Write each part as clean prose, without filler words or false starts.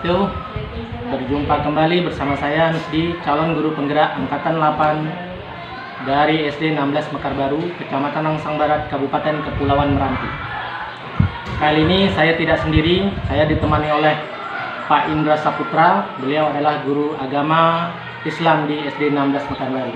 wabarakatuh. Berjumpa kembali bersama saya Nusdi, calon guru penggerak Angkatan 8 dari SD 16 Mekar Baru, Kecamatan Langsang Barat, Kabupaten Kepulauan Meranti. Kali ini saya tidak sendiri, saya ditemani oleh Pak Indra Saputra. Beliau adalah guru agama Islam di SD 16 Mekar Baru.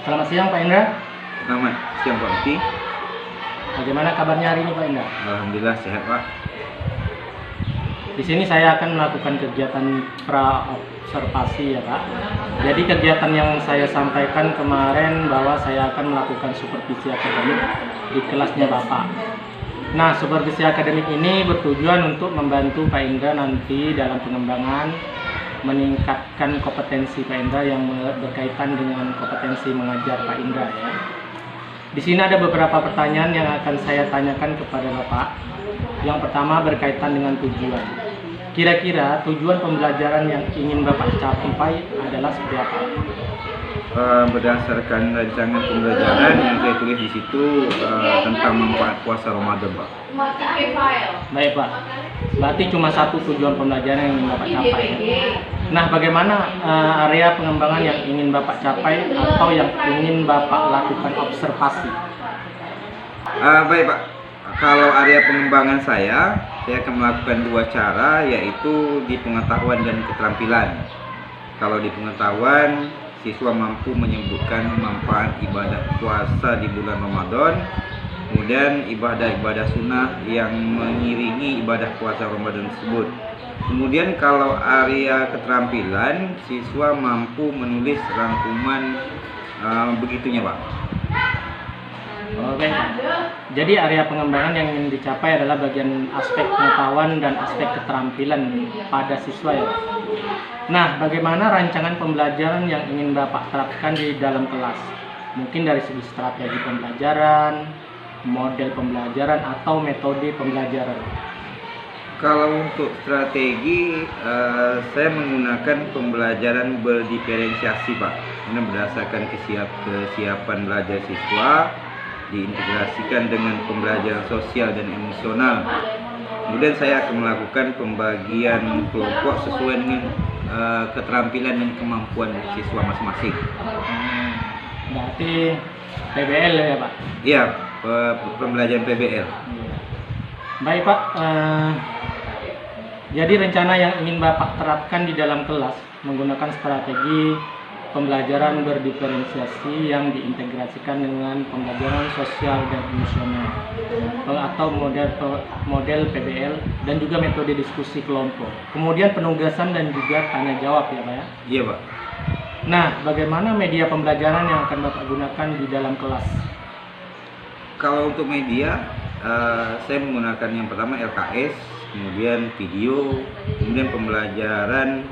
Selamat siang Pak Indra. Selamat siang Pak Uti. Bagaimana kabarnya hari ini Pak Indra? Alhamdulillah sehat Pak. Di sini saya akan melakukan kegiatan pra-observasi ya Pak. Jadi kegiatan yang saya sampaikan kemarin bahwa saya akan melakukan supervisi akademik di kelasnya Bapak. Nah, supervisi akademik ini bertujuan untuk membantu Pak Indra nanti dalam pengembangan meningkatkan kompetensi Pak Indra yang berkaitan dengan kompetensi mengajar Pak Indra ya. Di sini ada beberapa pertanyaan yang akan saya tanyakan kepada Bapak. Yang pertama berkaitan dengan tujuan. Kira-kira tujuan pembelajaran yang ingin Bapak capai adalah seperti apa? Berdasarkan rancangan pembelajaran yang saya tulis di situ tentang manfaat puasa Ramadan Pak. Baik Pak. Berarti cuma satu tujuan pembelajaran yang ingin Bapak capai ya? Nah, bagaimana area pengembangan yang ingin Bapak capai atau yang ingin Bapak lakukan observasi? Baik Pak, kalau area pengembangan saya akan melakukan dua cara, yaitu di pengetahuan dan keterampilan. Kalau di pengetahuan, siswa mampu menyebutkan manfaat ibadah puasa di bulan Ramadan, kemudian ibadah-ibadah sunnah yang mengiringi ibadah puasa Ramadan tersebut. Kemudian kalau area keterampilan, siswa mampu menulis rangkuman begitunya Pak. Oke. Jadi area pengembangan yang ingin dicapai adalah bagian aspek pengetahuan dan aspek keterampilan pada siswa ya Pak. Nah, bagaimana rancangan pembelajaran yang ingin Bapak terapkan di dalam kelas? Mungkin dari segi strategi pembelajaran, model pembelajaran, atau metode pembelajaran. Kalau untuk strategi, saya menggunakan pembelajaran berdiferensiasi Pak. Ini berdasarkan kesiapan belajar siswa, diintegrasikan dengan pembelajaran sosial dan emosional. Kemudian saya akan melakukan pembagian kelompok sesuai dengan keterampilan dan kemampuan siswa masing-masing. Berarti PBL ya Pak? Iya, pembelajaran PBL. Baik Pak, jadi rencana yang ingin Bapak terapkan di dalam kelas menggunakan strategi pembelajaran berdiferensiasi yang diintegrasikan dengan pembelajaran sosial dan emosional atau model PBL dan juga metode diskusi kelompok. Kemudian penugasan dan juga tanya jawab ya Pak ya? Iya Pak. Nah, bagaimana media pembelajaran yang akan Bapak gunakan di dalam kelas? Kalau untuk media, saya menggunakan yang pertama LKS, kemudian video, kemudian pembelajaran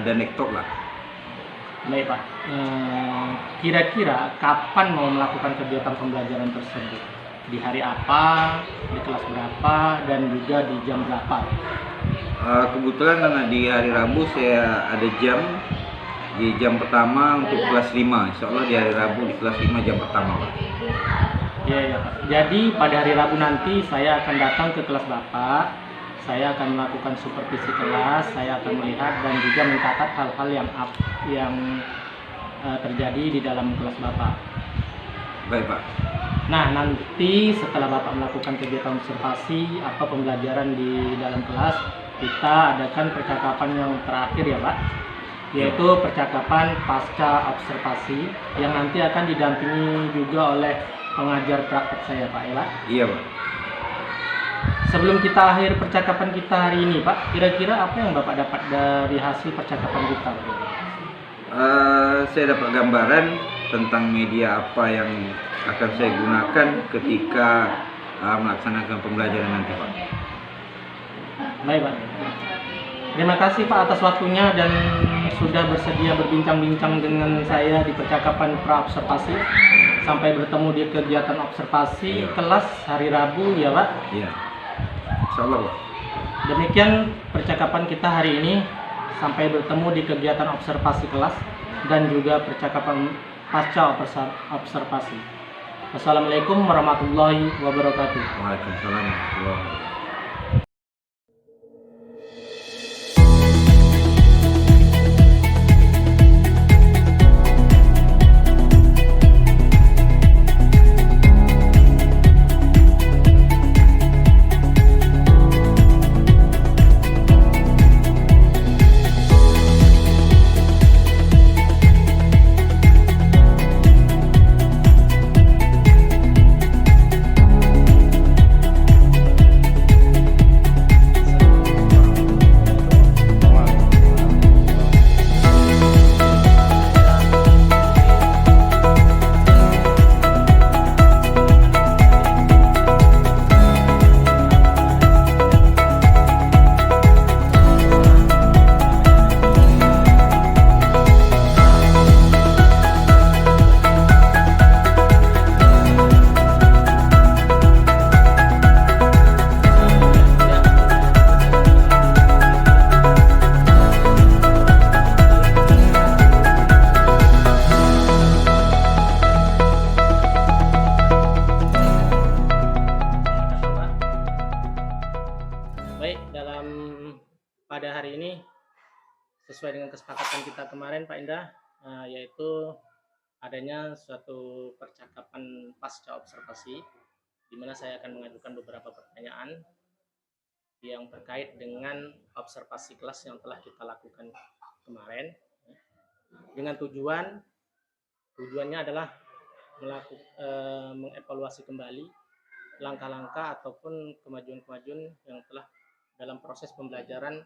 dan laptop lah. Baik Pak, kira-kira kapan mau melakukan kegiatan pembelajaran tersebut? Di hari apa, di kelas berapa, dan juga di jam berapa? Kebetulan di hari Rabu saya ada jam, di jam pertama untuk kelas 5. Insya Allah di hari Rabu di kelas 5 jam pertama Pak. Iya Pak. Jadi pada hari Rabu nanti saya akan datang ke kelas Bapak. Saya akan melakukan supervisi kelas. Saya akan melihat dan juga mencatat hal-hal yang terjadi di dalam kelas Bapak. Baik Pak. Nah, nanti setelah Bapak melakukan kegiatan observasi atau pembelajaran di dalam kelas, kita adakan percakapan yang terakhir ya Pak, yaitu percakapan pasca observasi yang nanti akan didampingi juga oleh pengajar praktek saya Pak ya Pak? Iya Pak. Sebelum kita akhir percakapan kita hari ini Pak, kira-kira apa yang Bapak dapat dari hasil percakapan kita? Saya dapat gambaran tentang media apa yang akan saya gunakan ketika melaksanakan pembelajaran nanti Pak. Baik Pak. Terima kasih Pak atas waktunya dan sudah bersedia berbincang-bincang dengan saya di percakapan pra-observasi. Sampai bertemu di kegiatan observasi kelas hari Rabu ya Pak. Iya. Insyaallah Pak. Demikian percakapan kita hari ini. Sampai bertemu di kegiatan observasi kelas dan juga percakapan pasca observasi. Wassalamualaikum warahmatullahi wabarakatuh. Waalaikumsalam warahmatullahi wabarakatuh. sesuai dengan kesepakatan kita kemarin Pak Indah, yaitu adanya suatu percakapan pasca observasi, di mana saya akan mengajukan beberapa pertanyaan yang terkait dengan observasi kelas yang telah kita lakukan kemarin, dengan tujuannya adalah mengevaluasi kembali langkah-langkah ataupun kemajuan-kemajuan yang telah dalam proses pembelajaran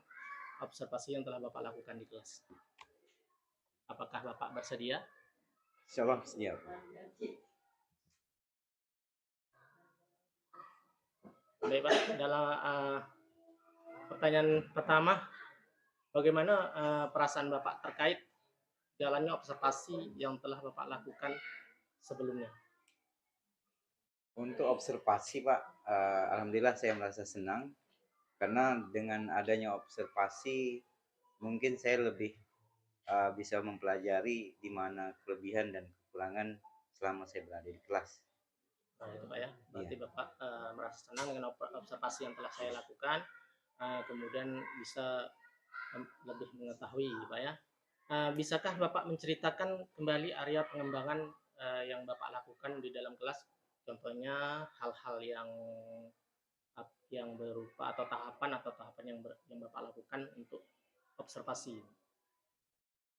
observasi yang telah Bapak lakukan di kelas. Apakah Bapak bersedia? Insyaallah siap. Baik Pak, dalam pertanyaan pertama, bagaimana perasaan Bapak terkait jalannya observasi yang telah Bapak lakukan sebelumnya? Untuk observasi Pak, alhamdulillah saya merasa senang karena dengan adanya observasi mungkin saya lebih bisa mempelajari di mana kelebihan dan kekurangan selama saya berada di kelas. Nah, itu Pak ya. Berarti Bapak merasa senang dengan observasi yang telah saya lakukan, kemudian bisa lebih mengetahui Pak ya. Bisakah Bapak menceritakan kembali area pengembangan yang Bapak lakukan di dalam kelas? Contohnya hal-hal yang berupa atau tahapan yang Bapak lakukan untuk observasi.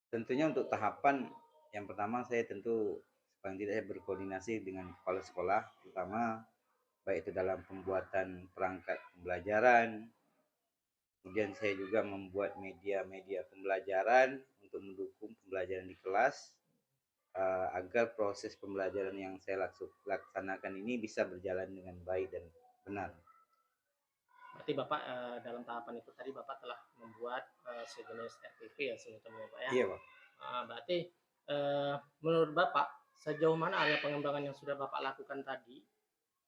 Tentunya untuk tahapan yang pertama saya tentu paling tidak saya berkoordinasi dengan kepala sekolah, terutama baik itu dalam pembuatan perangkat pembelajaran. Kemudian saya juga membuat media-media pembelajaran untuk mendukung pembelajaran di kelas agar proses pembelajaran yang saya laksanakan ini bisa berjalan dengan baik dan benar. Berarti Bapak dalam tahapan itu tadi Bapak telah membuat sejenis RPP ya semacamnya Pak ya? Iya Pak. Berarti menurut Bapak sejauh mana area pengembangan yang sudah Bapak lakukan tadi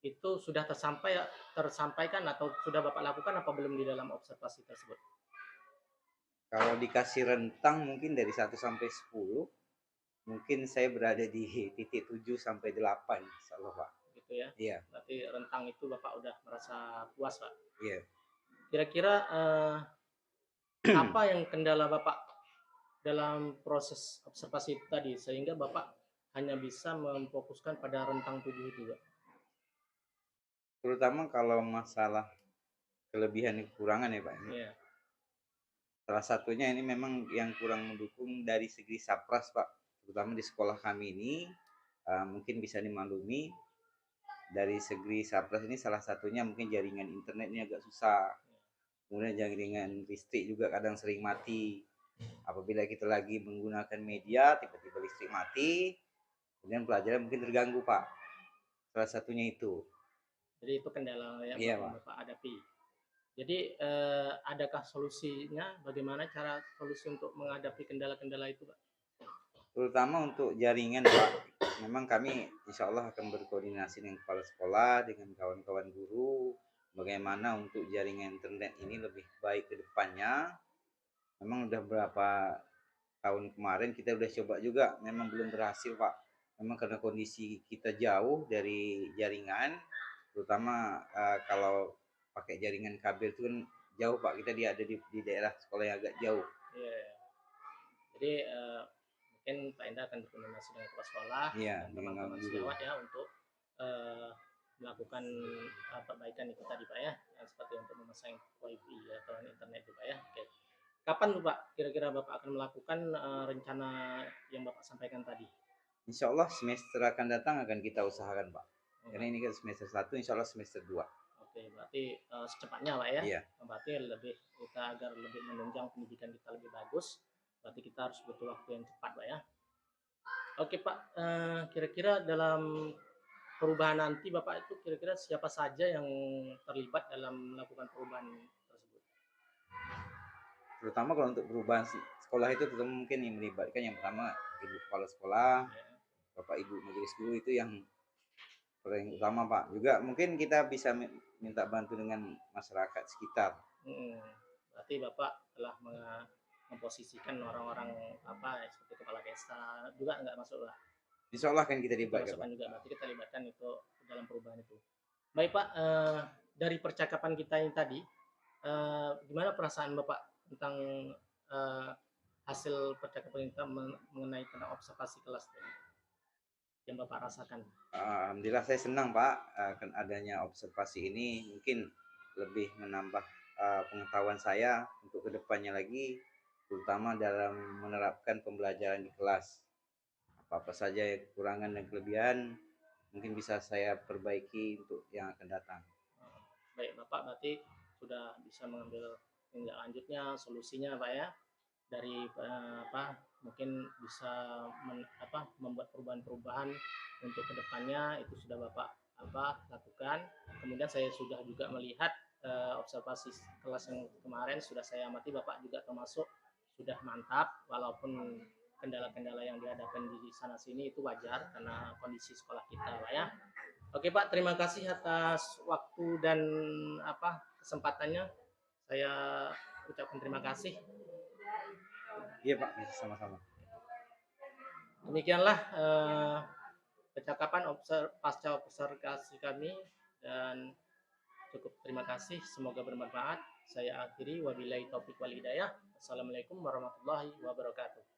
itu sudah tersampaikan atau sudah Bapak lakukan apa belum di dalam observasi tersebut? Kalau dikasih rentang mungkin dari 1 sampai 10, mungkin saya berada di titik 7 sampai 8, insyaallah Pak. Gitu ya? Iya. Berarti rentang itu Bapak udah merasa puas Pak? Iya. Kira-kira apa yang kendala Bapak dalam proses observasi itu tadi sehingga Bapak hanya bisa memfokuskan pada rentang 7 itu Pak? Terutama kalau masalah kelebihan dan kekurangan ya Pak. Iya. Salah satunya ini memang yang kurang mendukung dari segi sapras Pak, terutama di sekolah kami ini mungkin bisa dimaklumi dari segi sapras ini salah satunya mungkin jaringan internetnya agak susah, kemudian jaringan listrik juga kadang sering mati. Apabila kita lagi menggunakan media tiba-tiba listrik mati, kemudian pelajaran mungkin terganggu Pak. Salah satunya itu. Jadi itu kendala yang Iya, Bapak hadapi. Jadi adakah solusinya? Bagaimana cara solusi untuk menghadapi kendala-kendala itu, Pak? Terutama untuk jaringan, Pak. Memang kami insya Allah akan berkoordinasi dengan kepala sekolah, dengan kawan-kawan guru, bagaimana untuk jaringan internet ini lebih baik ke depannya. Memang udah berapa tahun kemarin kita udah coba juga, memang belum berhasil, Pak. Memang karena kondisi kita jauh dari jaringan, terutama kalau pakai jaringan kabel itu kan jauh Pak, kita ada di daerah sekolah yang agak jauh. Yeah. Jadi mungkin Pak Indah akan berkoordinasi dengan kepala sekolah dan teman-teman sejawat ya untuk melakukan perbaikan itu tadi Pak ya, seperti untuk memasang wifi atau internet itu Pak ya. Oke. Kapan Pak kira-kira Bapak akan melakukan rencana yang Bapak sampaikan tadi? Insya Allah semester akan datang akan kita usahakan Pak. Karena ini kan semester 1, insya Allah semester 2. Oke, berarti secepatnya Pak ya. Iya. Berarti kita agar lebih menunjang pendidikan kita lebih bagus, berarti kita harus butuh waktu yang cepat Pak ya. Oke Pak, kira-kira dalam perubahan nanti Bapak itu kira-kira siapa saja yang terlibat dalam melakukan perubahan tersebut? Terutama kalau untuk perubahan sekolah itu terutama mungkin yang melibatkan yang pertama ibu kepala sekolah, Bapak Ibu majelis guru itu yang paling utama Pak. Juga mungkin kita bisa minta bantu dengan masyarakat sekitar. Berarti Bapak telah memposisikan orang-orang seperti kepala desa juga nggak masuk lah? Insya Allah kan kita libatkan juga, berarti kita libatkan itu dalam perubahan itu. Baik Pak, dari percakapan kita yang tadi, gimana perasaan Bapak tentang hasil percakapan kita mengenai tentang observasi kelas yang Bapak rasakan? Alhamdulillah saya senang Pak, akan adanya observasi ini mungkin lebih menambah pengetahuan saya untuk kedepannya lagi, terutama dalam menerapkan pembelajaran di kelas. Apa-apa saja kekurangan dan kelebihan mungkin bisa saya perbaiki untuk yang akan datang. Baik, Bapak berarti sudah bisa mengambil tindak lanjutnya, solusinya Pak ya, dari mungkin bisa membuat perubahan-perubahan untuk kedepannya itu sudah Bapak lakukan. Kemudian saya sudah juga melihat observasi kelas yang kemarin sudah saya amati, Bapak juga termasuk sudah mantap, walaupun kendala-kendala yang dihadapi di sana sini itu wajar karena kondisi sekolah kita Pak ya. Oke Pak, terima kasih atas waktu dan kesempatannya. Saya ucapkan terima kasih. Iya Pak, sama-sama. Demikianlah percakapan pasca observasi kami, dan cukup terima kasih. Semoga bermanfaat. Saya akhiri, wabillahi taufik wal hidayah. Assalamualaikum warahmatullahi wabarakatuh.